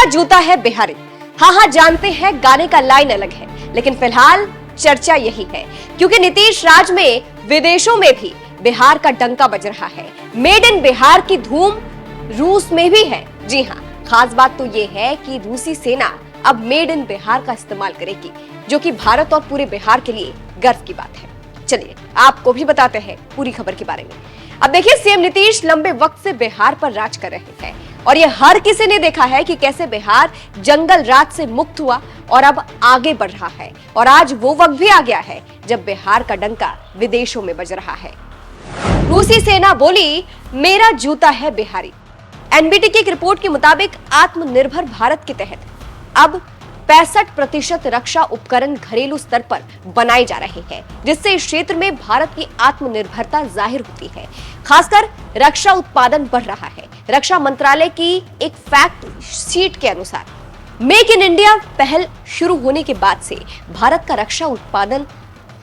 जूता है बिहारी। हाँ, जानते हैं गाने का लाइन अलग है, लेकिन फिलहाल चर्चा यही है क्योंकि नीतीश राज में विदेशों में भी बिहार का डंका बज रहा है। मेड इन बिहार की धूम रूस में भी है। जी हाँ, खास बात तो ये है कि रूसी सेना अब मेड इन बिहार का इस्तेमाल करेगी, जो कि भारत और पूरे बिहार के लिए गर्व की बात है। चलिए आपको भी बताते हैं पूरी खबर के बारे में। अब देखिए, सीएम नीतीश लंबे वक्त से बिहार पर राज कर रहे हैं और ये हर किसी ने देखा है कि कैसे बिहार जंगल राज से मुक्त हुआ और अब आगे बढ़ रहा है। और आज वो वक्त भी आ गया है जब बिहार का डंका विदेशों में बज रहा है। रूसी सेना बोली, मेरा जूता है बिहारी। एनबीटी की एक रिपोर्ट के मुताबिक आत्मनिर्भर भारत के तहत अब 65% रक्षा उपकरण घरेलू स्तर पर बनाए जा रहे हैं, जिससे इस क्षेत्र में भारत की आत्मनिर्भरता जाहिर होती है। खासकर रक्षा उत्पादन बढ़ रहा है। रक्षा मंत्रालय की एक फैक्ट शीट के अनुसार मेक इन इंडिया पहल शुरू होने के बाद से भारत का रक्षा उत्पादन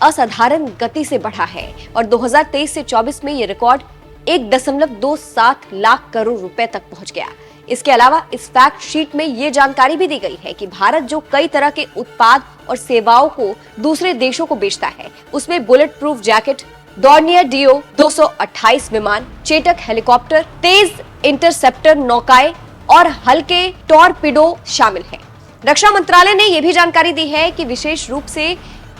असाधारण गति से बढ़ा है और 2023 से 24 में यह रिकॉर्ड 1.27 लाख करोड़ रुपए तक पहुंच गया। इसके अलावा इस फैक्ट शीट में यह जानकारी भी दी गई है कि भारत जो कई तरह के उत्पाद और सेवाओं को दूसरे देशों को बेचता है, उसमें bullet proof jacket, Dornier DO 228 विमान, चेटक हेलीकॉप्टर, तेज इंटरसेप्टर नौकाएं और हल्के टॉरपीडो शामिल हैं। रक्षा मंत्रालय ने यह भी जानकारी दी है कि विशेष रूप से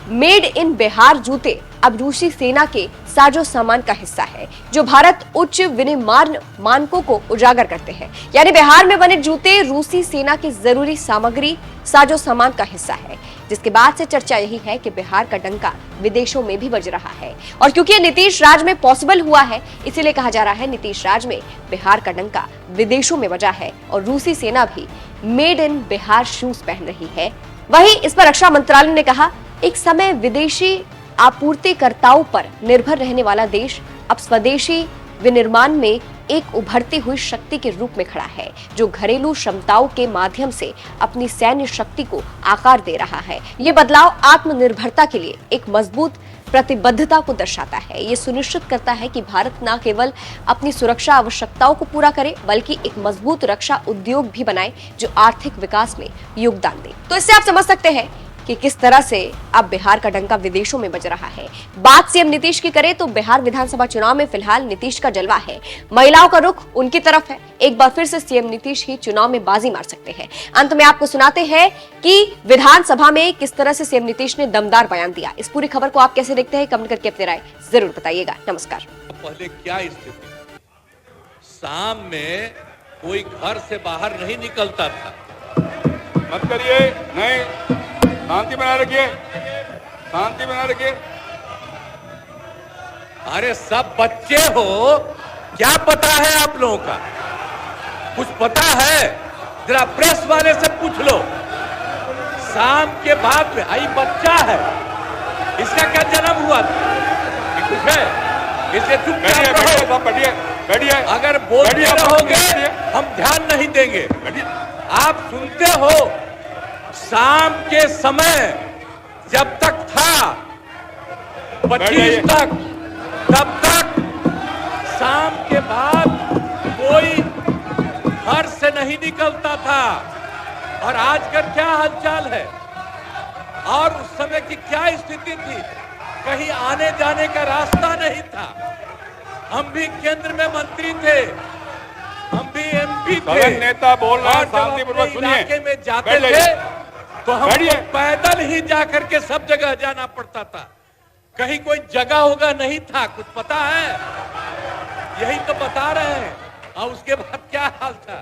मेड इन बिहार जूते अब रूसी सेना के साजो सामान का हिस्सा है, जो भारत उच्च विनिर्माण मानकों को उजागर करते हैं। यानी बिहार में बने जूते रूसी सेना की जरूरी सामग्री साजो सामान का हिस्सा है, जिसके बाद से चर्चा यही है कि बिहार का डंका विदेशों में भी बज रहा है। और क्योंकि नीतीश राज में पॉसिबल हुआ है, इसीलिए कहा जा रहा है नीतीश राज में बिहार का डंका विदेशों में बजा है और रूसी सेना भी मेड इन बिहार शूज पहन रही है। वहीं इस पर रक्षा मंत्रालय ने कहा, एक समय विदेशी आपूर्तिकर्ताओं पर निर्भर रहने वाला देश अब स्वदेशी विनिर्माण में एक उभरती हुई शक्ति के रूप में खड़ा है, जो घरेलू क्षमताओं के माध्यम से अपनी सैन्य शक्ति को आकार दे रहा है। ये बदलाव आत्मनिर्भरता के लिए एक मजबूत प्रतिबद्धता को दर्शाता है। ये सुनिश्चित करता है कि भारत न केवल अपनी सुरक्षा आवश्यकताओं को पूरा करे, बल्कि एक मजबूत रक्षा उद्योग भी बनाए जो आर्थिक विकास में योगदान दे। तो इससे आप समझ सकते हैं कि किस तरह से अब बिहार का डंका विदेशों में बज रहा है। बात सीएम नीतीश की करें तो बिहार विधानसभा चुनाव में फिलहाल नीतीश का जलवा है। महिलाओं का रुख उनकी तरफ है। एक बार फिर से सीएम नीतीश ही चुनाव में बाजी मार सकते हैं। अंत में आपको सुनाते हैं कि विधानसभा में किस तरह से सीएम नीतीश ने दमदार बयान दिया। इस पूरी खबर को आप कैसे देखते हैं, कमेंट करके अपनी राय जरूर बताइएगा। नमस्कार। पहले क्या स्थिति, शाम में कोई घर से बाहर नहीं निकलता था। मत करिए, नहीं, शांति बनाए रखिए, शांति बनाए रखिए। अरे सब बच्चे हो, क्या पता है आप लोगों का? कुछ पता है? जरा प्रेस वाले से पूछ लो। शाम के बाद में आई बच्चा है, इसका क्या जन्म हुआ था? कुछ है? इसे चुपचाप रहो। बैठिए। अगर बोलते रहोगे हम ध्यान नहीं देंगे। आप सुनते हो, शाम के समय जब तक था 25 तक, तब तक शाम के बाद कोई घर से नहीं निकलता था। और आज का क्या हालचाल है और उस समय की क्या स्थिति थी? कहीं आने जाने का रास्ता नहीं था। हम भी केंद्र में मंत्री थे, हम भी एमपी थे। नेता बोल रहा है, शांतिपूर्वक सुनिए। इलाके में जाते थे तो हमको पैदल ही जाकर के सब जगह जाना पड़ता था। कहीं कोई जगह होगा नहीं था, कुछ पता है? यही तो बता रहे हैं। और उसके बाद क्या हाल था?